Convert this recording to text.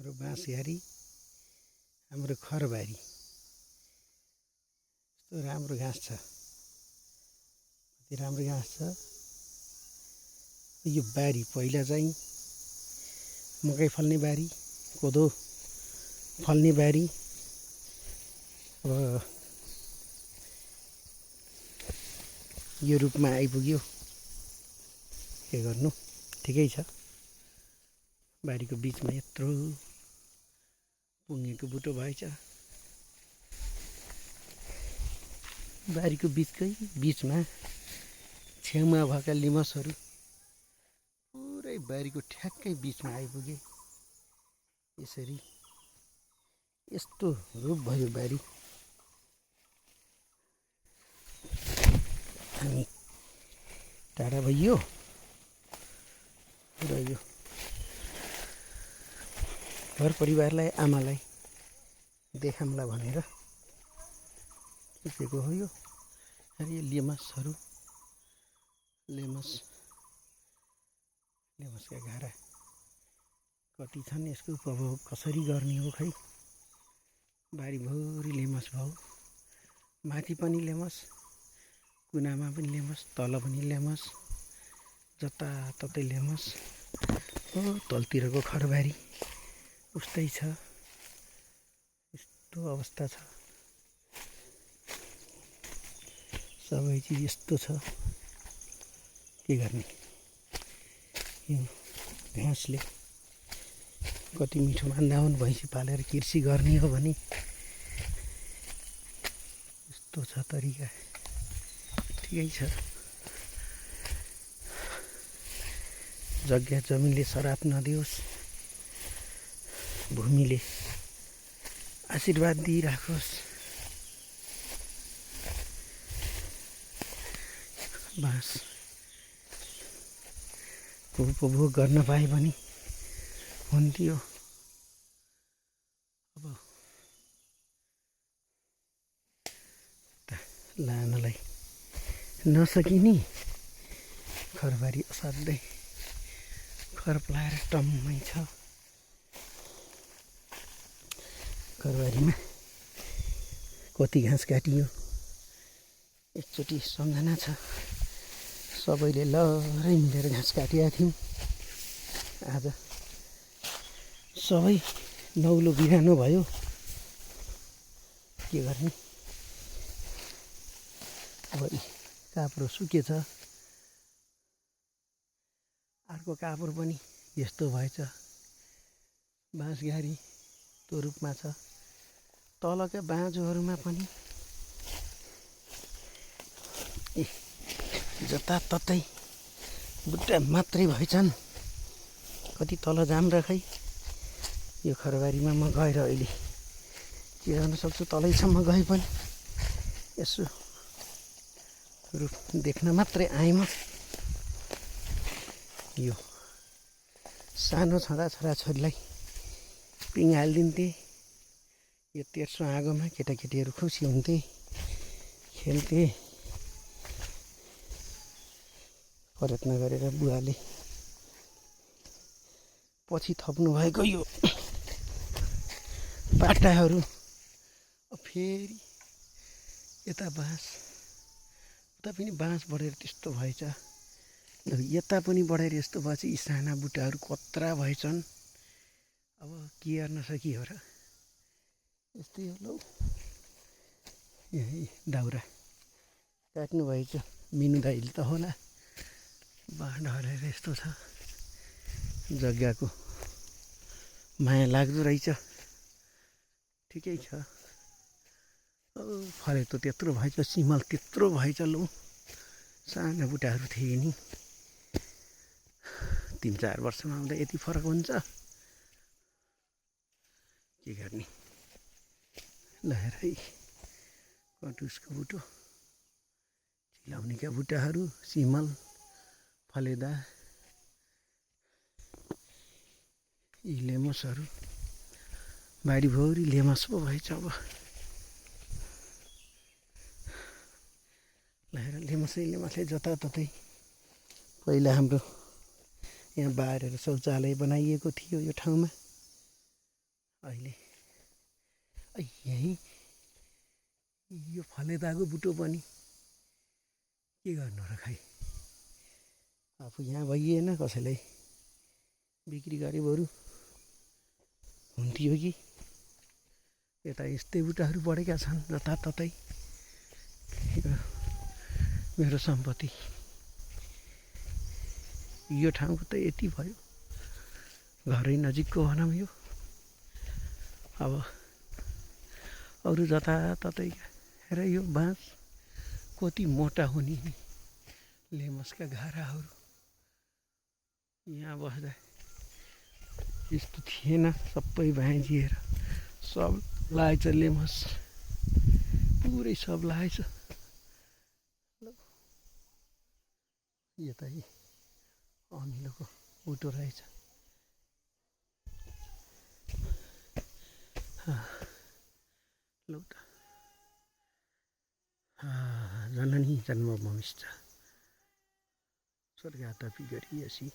हाम्रो बाँसघारी हाम्रो खरबारी यस्तो राम्रो घाँस छ, कति राम्रो घाँस छ। यो बारी पहिला चाहिँ मकै फल्ने बारी, कोदो फल्ने बारी। अब यो रूपमा आइपुग्यो, के गर्नु, ठिकै छ। बारीको बिचमा यत्रो पुङ्गेको बुटो भएछ। बारीको बिचमा छेउमा भएका लिमसहरू पुरै बारीको ठ्याक्कै बिचमा आइपुगे। यसरी यस्तो रूप भयो बारी। हामी टाढा भइयो र यो घर परिवारलाई, आमालाई देखाउँला भनेर खिचेको हो यो। अरे लेमसहरू, लेमसका घारा कति छन्, यसको उपभोग कसरी गर्ने हो खै। बारीभरि लेमस भयो, माथि पनि लेमस, कुनामा पनि लेमस, तल पनि लेमस, जताततै लेमस। हो तलतिरको खरबारी उस्तै छ, यस्तो अवस्था छ। सबै चिज यस्तो छ, के गर्ने। यो घाँसले कति मिठो मान्दा हुन्, भैँसी पालेर कृषि गर्ने हो भने यस्तो छ तरिका। ठिकै छ। जग्गा जमिनले सराप नदियोस्, भूमिले आशीर्वाद दिइराखोस्। बाँसको उपभोग गर्न पाए पनि हुन्थ्यो। अब लानलाई नसकिने खरबारी असाध्यै खर पलाएर टम्मै छ। खरबारीमा कति घाँस काटियो, एकचोटि सम्झना छ। सबैले लहरै मिलेर घाँस काटेका थियौँ। आज सबै नौलो बिरानो भयो, के गर्ने। अब काप्रो सुकेछ, अर्को काप्रो पनि यस्तो भएछ। बाँसघारी त्यो रूपमा छ। तलका बाँझोहरूमा पनि जताततै बुट्टा मात्रै भएछन्। कति तल जाम र खै। यो खरबारीमा म गएर अहिले के गर्न सक्छु, तलैसम्म गए पनि यसो रूप देख्न मात्रै आएँ म। यो सानो छँदा छोराछोरीलाई पिङ हालिदिन्थे। यो तेर्सो आगोमा केटाकेटीहरू खुसी हुन्थे, खेल्थे। प्रयत्न गरेर बुवाले पछि थप्नु भएको यो पाटाहरू फेरि यता बाँस, उता पनि बाँस बढेर त्यस्तो भएछ। यता पनि बढेर यस्तो भएछ। यी साना बुट्टाहरू कत्रा भएछन्। अब के गर्न सकियो र। यस्तै हो लौ। यही दाउरा काट्नु भएछ मिनु दाइले त होला। बाँध हरेर यस्तो छ। जग्गाको माया लाग्दो रहेछ। ठिकै छ। फलेतो त्यत्रो भएछ, सिमल त्यत्रो भएछ। लौ साना बुट्टाहरू थिए नि। 3-4 वर्षमा आउँदा यति फरक हुन्छ, के गर्ने। लहरै कटुसको बुटो, चिलाउनेका बुट्टाहरू, सिमल, फलेदा, यी लेमसहरू। बारीभरि लेमस पो भएछ। अब लहेर लेमसले जताततै। पहिला हाम्रो यहाँ बारेर शौचालय बनाइएको थियो यो ठाउँमा। अहिले यहीँ यो फलेदाको बुटो पनि के गर्नु र खै आफू यहाँ भइएन कसैलाई बिक्री गरे बरु हुन्थ्यो कि यता यस्तै बुटाहरू बढेका छन् जताततै मेरो सम्पत्ति यो ठाउँको त यति भयो घरै नजिकको भनौँ यो अब अरू जताततै र यो बाँस कति मोटा हुने लेमसका घाराहरू यहाँ बस्दा यस्तो थिएन सबै भाँचिएर सब लागेछ लेमस पुरै सब लागेछ यतै अमिलोको बुटो रहेछ लौ त जननी जन्मभूमिश्च स्वर्गादपि गरीयसी